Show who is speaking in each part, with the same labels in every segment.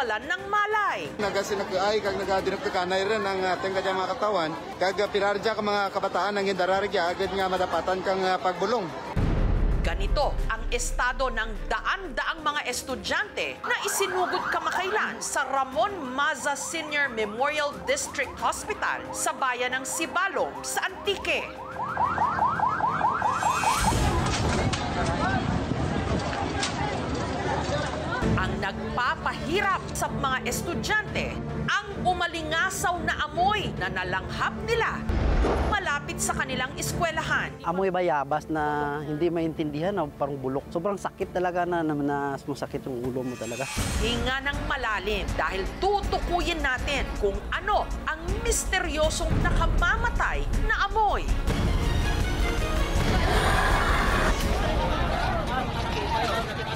Speaker 1: nawalan ng malay.
Speaker 2: Nagasinakay kag nagadinok kanay rin ang ating kanya mga katawan, kag pirarja ka mga kabataan ang hindararja agad nga madapatan kang pagbulong.
Speaker 1: Ganito ang estado ng daan-daang mga estudyante na isinugod kamakailan sa Ramon Maza Senior Memorial District Hospital sa bayan ng Sibalom sa Antique. Ang nagpapahirap sa mga estudyante ang umalingasaw na amoy na nalanghap nila malapit sa kanilang eskwelahan.
Speaker 3: Amoy bayabas na hindi maintindihan, parang bulok. Sobrang sakit talaga na masakit yung ulo mo talaga.
Speaker 1: Hinga ng malalim dahil tutukuyin natin kung ano ang misteryosong nakamamatay na amoy.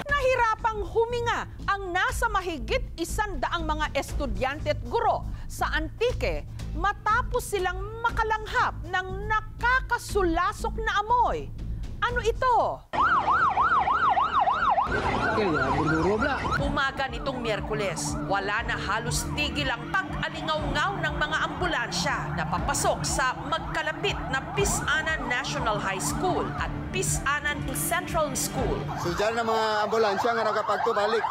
Speaker 1: Nahirapang huminga ang nasa mahigit 100 mga estudyante at guro sa Antique matapos silang makalanghap ng nakakasulasok na amoy. Ano ito? Umaga nitong Miyerkules, wala na halos tigil ang pag-alingaw-ngaw ng mga ambulansya na papasok sa magkalapit na Pisanan National High School at Pisanan Central School.
Speaker 2: So dyan ang mga ambulansya nga nakapagtubalik.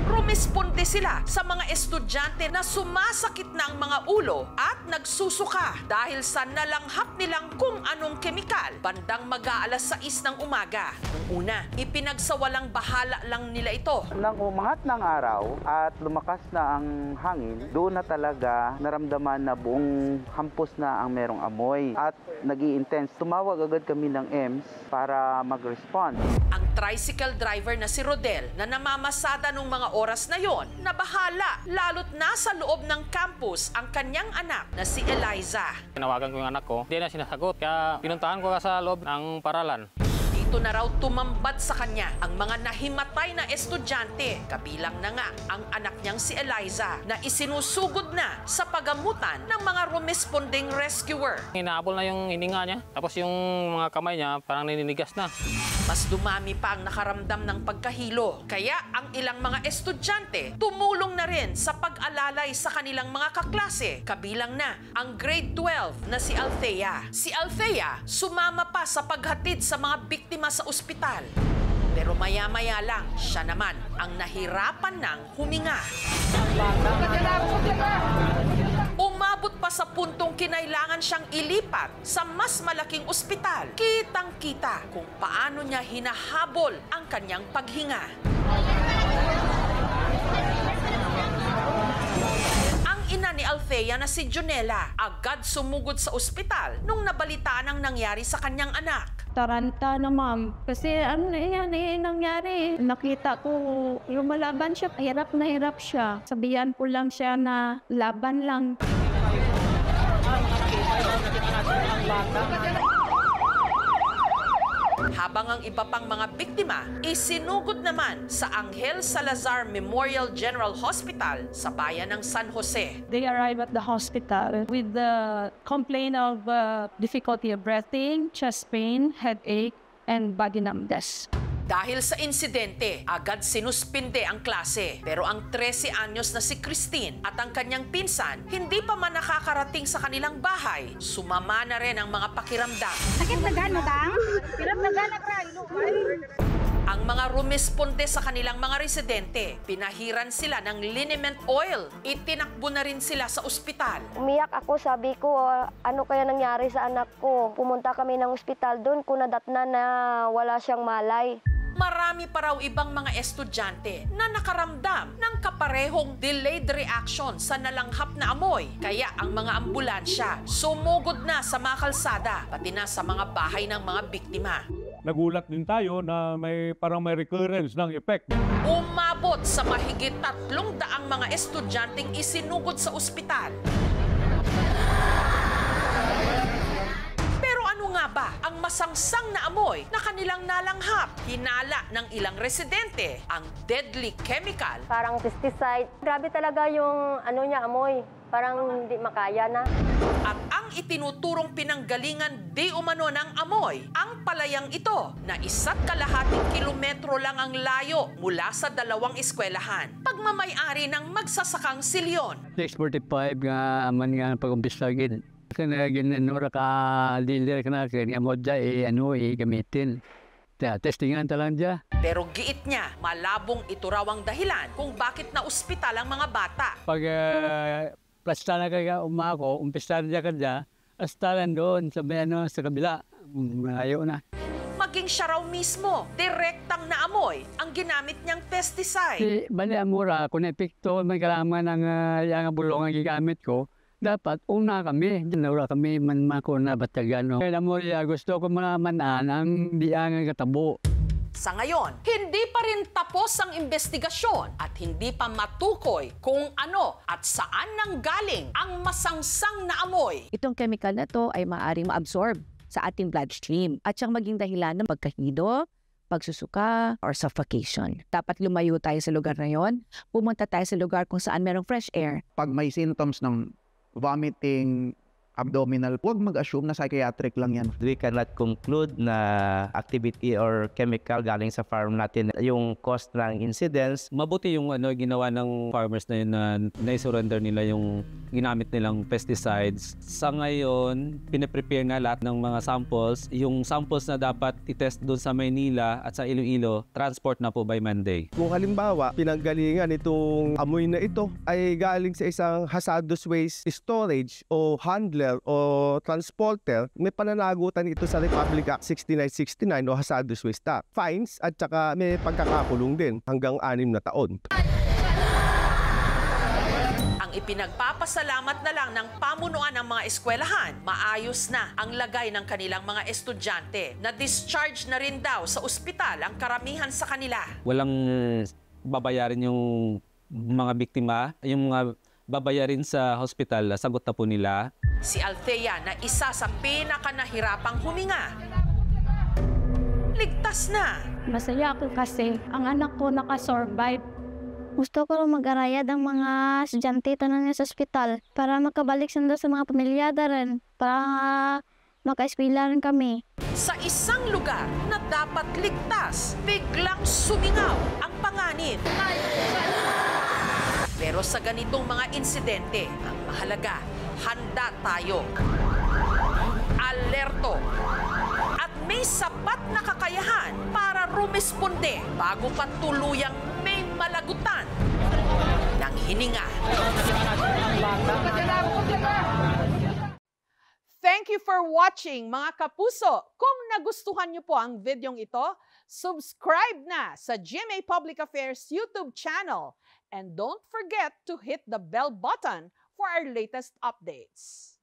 Speaker 1: Rumisponde sila sa mga estudyante na sumasakit na ang mga ulo at nagsusuka dahil sa nalanghap nilang kung anong kemikal bandang mag-aalas 6 ng umaga. Nung una, ipinagsawalang bahala lang nila ito.
Speaker 4: Nang umangat ng araw at lumakas na ang hangin, doon na talaga naramdaman na buong campus na ang merong amoy at nag-i-intense. Tumawag agad kami ng EMS para mag-respond.
Speaker 1: Ang tricycle driver na si Rodel na namamasada nung mga oras na yon, nabahala lalo't nasa loob ng campus ang kanyang anak na si Eliza.
Speaker 5: Tinawagan ko yung anak ko, hindi na sinasagot, kaya pinuntahan ko sa loob ng paralan.
Speaker 1: Dito na raw tumambad sa kanya ang mga nahimatay na estudyante, kabilang na nga ang anak niyang si Eliza na isinusugod na sa pagamutan ng mga rumesponding rescuer.
Speaker 5: Hinahabol na yung hininga niya, tapos yung mga kamay niya parang nininigas na.
Speaker 1: Mas dumami pa ang nakaramdam ng pagkahilo, kaya ang ilang mga estudyante tumulong na rin sa pag-alalay sa kanilang mga kaklase, kabilang na ang grade 12 na si Althea. Si Althea sumama pa sa paghatid sa mga biktima sa ospital. Pero maya-maya lang, siya naman ang nahirapan ng huminga. Umabot pa sa puntong kinailangan siyang ilipat sa mas malaking ospital. Kitang-kita kung paano niya hinahabol ang kanyang paghinga. Ang ina ni Althea na si Junela agad sumugod sa ospital nung nabalitaan ang nangyari sa kanyang anak.
Speaker 6: Taranta na, ma'am. Kasi ano na yan nangyari. Nakita ko lumalaban siya. Hirap na hirap siya. Sabihan ko lang siya na laban lang.
Speaker 1: Habang ang iba pang mga biktima isinugod naman sa Angel Salazar Memorial General Hospital sa bayan ng San Jose.
Speaker 6: They arrive at the hospital with the complaint of difficulty of breathing, chest pain, headache, and body numbness.
Speaker 1: Dahil sa insidente, agad sinuspinde ang klase. Pero ang 13 anyos na si Christine at ang kanyang pinsan, hindi pa man nakakarating sa kanilang bahay. Sumama na rin ang mga pakiramdam.
Speaker 7: Sakit na gano'n, bang? Hirap na gano'n,
Speaker 1: Ang mga rumisponde sa kanilang mga residente, pinahiran sila ng liniment oil. Itinakbo na rin sila sa ospital.
Speaker 8: Umiyak ako, sabi ko, ano kaya nangyari sa anak ko? Pumunta kami ng ospital doon, kunadatnan na wala siyang malay.
Speaker 1: Marami pa raw ibang mga estudyante na nakaramdam ng kaparehong delayed reaction sa nalanghap na amoy. Kaya ang mga ambulansya sumugod na sa mga kalsada, pati na sa mga bahay ng mga biktima.
Speaker 9: Nagulat din tayo na parang may recurrence ng effect.
Speaker 1: Umabot sa mahigit 300 mga estudyanteng isinugod sa ospital. Pero ano nga ba ang masangsang na amoy na kanilang nalanghap? Hinala ng ilang residente ang deadly chemical.
Speaker 8: Parang pesticide. Grabe talaga yung amoy. Parang hindi makaya na.
Speaker 1: At ang itinuturong pinanggalingan di umano ng amoy, ang palayang ito na 1.5 kilometro lang ang layo mula sa 2 eskwelahan. Pagmamayari ng magsasakang Silyon.
Speaker 3: 645 nga aman nga pag-umpisa gid. Kana ginanura ka dealer kana kani amo dya gamitin. Testingan talang dya.
Speaker 1: Pero giit niya, malabong ito raw ang dahilan kung bakit na ospital ang mga bata.
Speaker 3: Pag plasta na kaya umako, umpisa na ka dya, astalan doon sa kabila. Ayaw na.
Speaker 1: Maging siya raw mismo, direktang naamoy ang ginamit niyang pesticide.
Speaker 3: Bali amura, kung epekto may kalaman ng yang bulong ang gigamit ko, dapat una kami. Naura kami man ko na batagano. Kaya mo gusto ko manaan ang diang katabo.
Speaker 1: Sa ngayon, hindi pa rin tapos ang investigasyon at hindi pa matukoy kung ano at saan nanggaling ang masangsang na amoy.
Speaker 10: Itong chemical na to ay maaaring ma-absorb sa ating bloodstream at siyang maging dahilan ng pagkahido, pagsusuka, or suffocation. Dapat lumayo tayo sa lugar na yon. Pumunta tayo sa lugar kung saan merong fresh air.
Speaker 11: Pag may symptoms ng vomiting, abdominal, huwag mag-assume na psychiatric lang yan.
Speaker 12: We cannot conclude na activity or chemical galing sa farm natin yung cause ng incidents.
Speaker 5: Mabuti yung ginawa ng farmers na yun na nai-surrender nila yung ginamit nilang pesticides. Sa ngayon, pinaprepare nga lahat ng mga samples. Yung samples na dapat i-test doon sa Maynila at sa Iloilo, transport na po by Monday.
Speaker 13: Kung halimbawa, pinanggalingan itong amoy na ito ay galing sa isang hazardous waste storage o handler o transporter, may pananagutan ito sa Republic Act 6969 o Hazardous Waste Act. Fines at saka may pagkakakulong din hanggang 6 na taon.
Speaker 1: Ang ipinagpapasalamat na lang ng pamunuan ng mga eskwelahan, maayos na ang lagay ng kanilang mga estudyante na discharge na rin daw sa ospital ang karamihan sa kanila.
Speaker 5: Walang babayarin yung mga biktima, yung mga babayarin sa hospital, sagot na po nila.
Speaker 1: Si Althea na isa sa pinakanahirapang huminga. Ligtas na.
Speaker 6: Masaya ako kasi ang anak ko nakasurvive.
Speaker 14: Gusto ko mag-arayad ang mga estudyante na sa ospital para makabalik sila sa mga pamilyada rin, para maka-eskwela rin kami.
Speaker 1: Sa isang lugar na dapat ligtas, biglang sumingaw ang panganib. Pero sa ganitong mga insidente, ang mahalaga, handa tayo. Alerto. At may sapat na kakayahan para rumisponde bago pa tuluyang may malagutan ng hininga. Thank you for watching, mga kapuso. Kung nagustuhan niyo po ang videong ito, subscribe na sa GMA Public Affairs YouTube channel. And don't forget to hit the bell button for our latest updates.